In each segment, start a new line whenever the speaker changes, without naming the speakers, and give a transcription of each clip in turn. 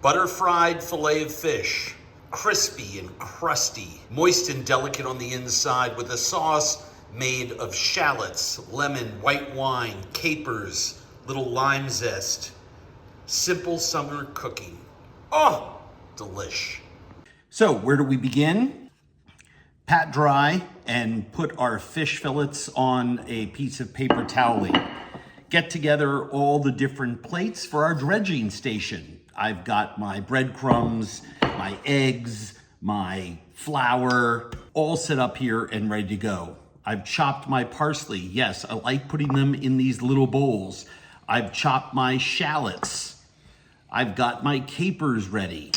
Butter fried fillet of fish, crispy and crusty, moist and delicate on the inside with a sauce made of shallots, lemon, white wine, capers, little lime zest. Simple summer cooking. Oh, delish.
So where do we begin? Pat dry and put our fish fillets on a piece of paper toweling. Get together all the different plates for our dredging station. I've got my breadcrumbs, my eggs, my flour, all set up here and ready to go. I've chopped my parsley. Yes, I like putting them in these little bowls. I've chopped my shallots. I've got my capers ready.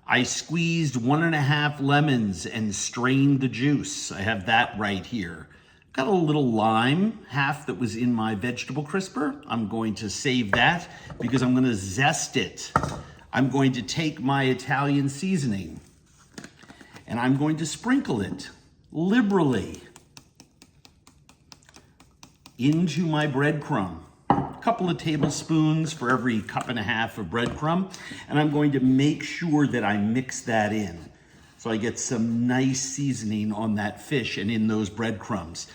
I squeezed 1.5 lemons and strained the juice. I have that right here. Got a little lime, half that was in my vegetable crisper. I'm going to save that because I'm gonna zest it. I'm going to take my Italian seasoning and I'm going to sprinkle it liberally into my breadcrumb. A couple of tablespoons for every 1.5 cups of breadcrumb. And I'm going to make sure that I mix that in so I get some nice seasoning on that fish and in those breadcrumbs.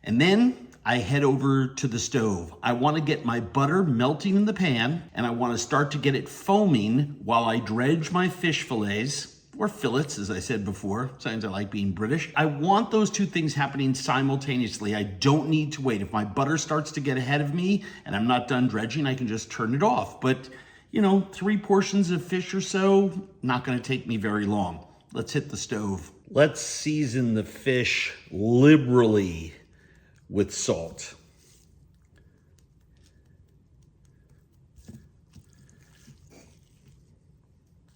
And then I head over to the stove. I want to get my butter melting in the pan and I want to start to get it foaming while I dredge my fish fillets, or fillets, as I said before. Sometimes I like being British. I want those two things happening simultaneously. I don't need to wait. If my butter starts to get ahead of me and I'm not done dredging, I can just turn it off. But, 3 portions of fish or so, not gonna take me very long. Let's hit the stove. Let's season the fish liberally with salt.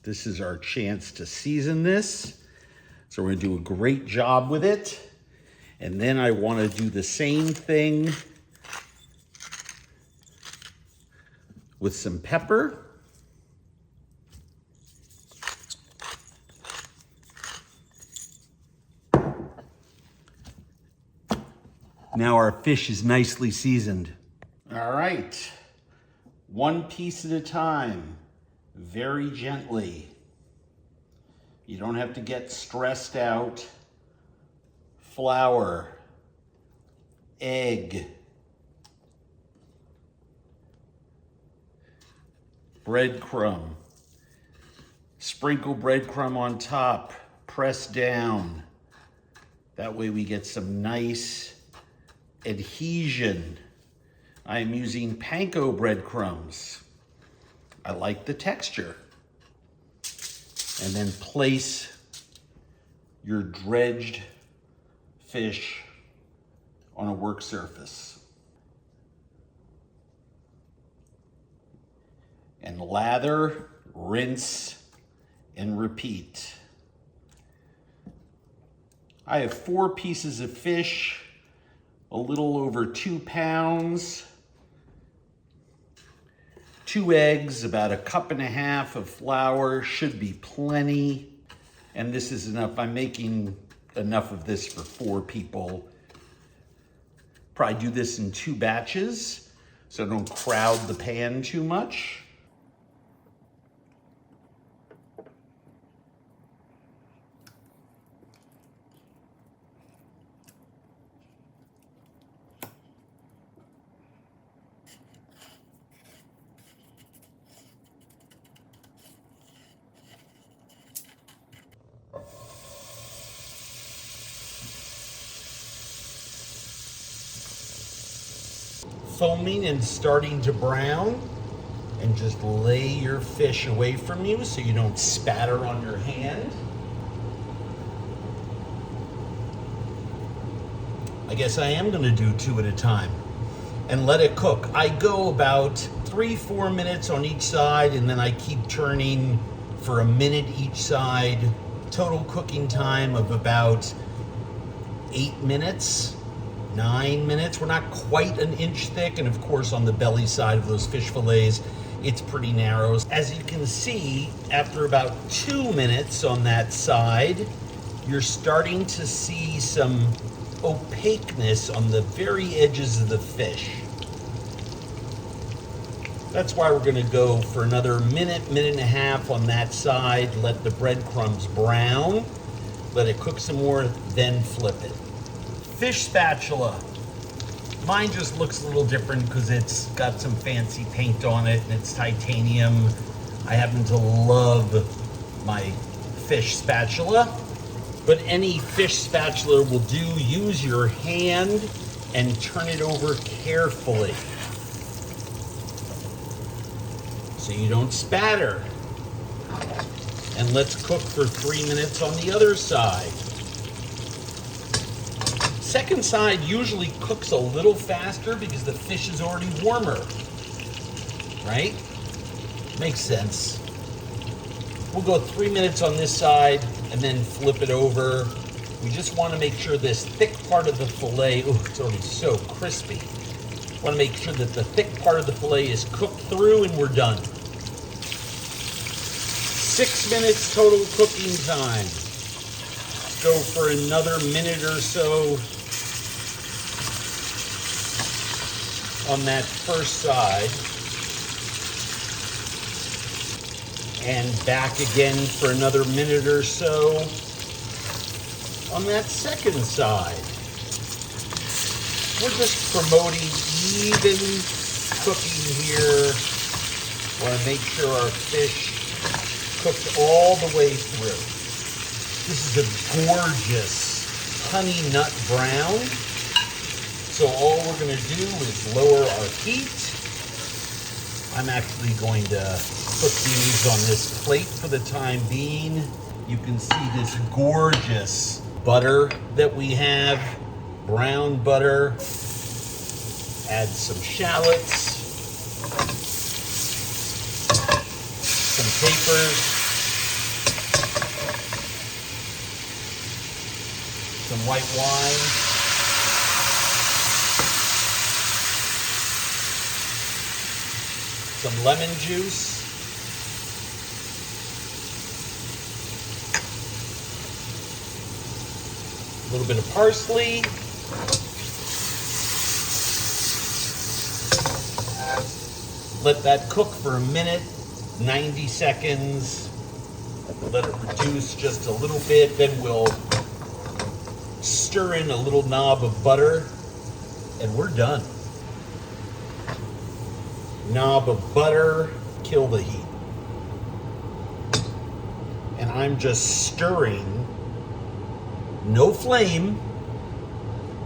This is our chance to season this. So we're gonna do a great job with it. And then I wanna do the same thing with some pepper. Now our fish is nicely seasoned. All right, 1 piece at a time. Very gently. You don't have to get stressed out. Flour, egg, breadcrumb. Sprinkle breadcrumb on top, press down. That way we get some nice adhesion. I am using panko breadcrumbs. I like the texture. And then place your dredged fish on a work surface. And lather, rinse, and repeat. I have 4 pieces of fish, a little over 2 pounds. 2 eggs, about 1.5 cups of flour, should be plenty. And this is enough. I'm making enough of this for 4 people. Probably do this in 2 batches, so don't crowd the pan too much. Foaming and starting to brown, and just lay your fish away from you so you don't spatter on your hand. I guess I am going to do 2 at a time and let it cook. I go about 3-4 minutes on each side, and then I keep turning for a minute each side. Total cooking time of about 8 minutes. 9 minutes. We're not quite an inch thick, and of course on the belly side of those fish fillets it's pretty narrow. As you can see, after about 2 minutes on that side, you're starting to see some opaqueness on the very edges of the fish.
That's why we're gonna go for another minute, minute and a half on that side. Let the breadcrumbs brown. Let it cook some more, then flip it. Fish spatula. Mine just looks a little different because it's got some fancy paint on it and it's titanium. I happen to love my fish spatula, but any fish spatula will do. Use your hand and turn it over carefully so you don't spatter. And let's cook for 3 minutes on the other side. Second side usually cooks a little faster because the fish is already warmer, right? Makes sense. We'll go 3 minutes on this side and then flip it over. We just want to make sure this thick part of the fillet, oh, it's already so crispy. Want to make sure that the thick part of the fillet is cooked through and we're done. 6 minutes total cooking time. Go for another minute or so on that first side. And back again for another minute or so on that second side. We're just promoting even cooking here. Want to make sure our fish cooked all the way through. This is a gorgeous honey nut brown. So all we're going to do is lower our heat. I'm actually going to put these on this plate for the time being. You can see this gorgeous butter that we have, brown butter. Add some shallots, some capers, some white wine. Some lemon juice. A little bit of parsley. Let that cook for a minute, 90 seconds. Let it reduce just a little bit. Then we'll stir in a little knob of butter and we're done. Knob of butter, kill the heat. And I'm just stirring, no flame.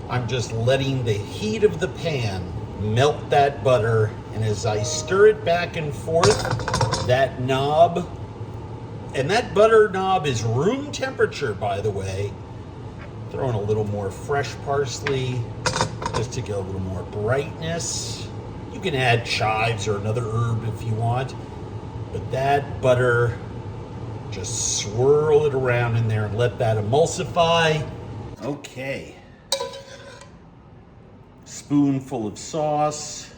I'm just letting the heat of the pan melt that butter. And as I stir it back and forth, that knob, and that butter knob is room temperature, by the way. Throw in a little more fresh parsley just to get a little more brightness. You can add chives or another herb if you want, but that butter, just swirl it around in there and let that emulsify. Okay. Spoonful of sauce.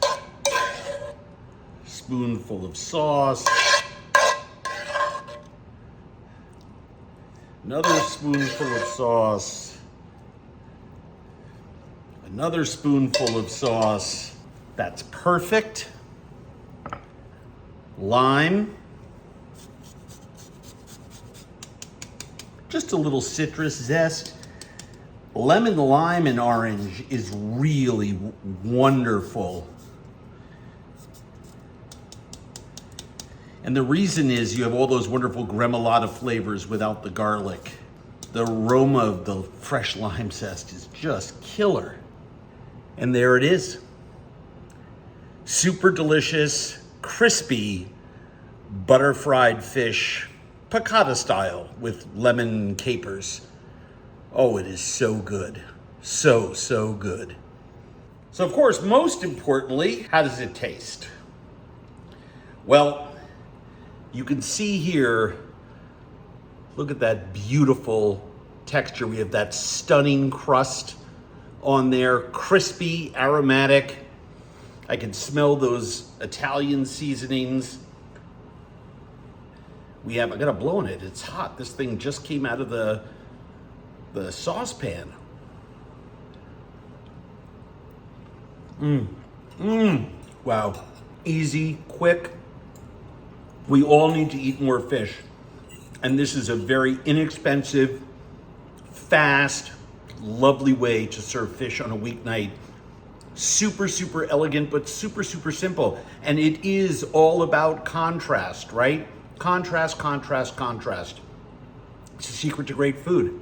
Spoonful of sauce. Another spoonful of sauce. Another spoonful of sauce. That's perfect. Lime. Just a little citrus zest. Lemon, lime, and orange is really wonderful. And the reason is you have all those wonderful gremolata flavors without the garlic. The aroma of the fresh lime zest is just killer. And there it is. Super delicious, crispy, butter fried fish, piccata style with lemon and capers. Oh, it is so good. So, so good. So of course, most importantly, how does it taste? Well, you can see here, look at that beautiful texture. We have that stunning crust on there, crispy, aromatic. I can smell those Italian seasonings. I gotta blow on it, it's hot. This thing just came out of the saucepan. Wow.
easy, quick. We all need to eat more fish. And this is a very inexpensive, fast, lovely way to serve fish on a weeknight. Super, super elegant, but super, super simple. And it is all about contrast, right? Contrast, contrast, contrast. It's a secret to great food.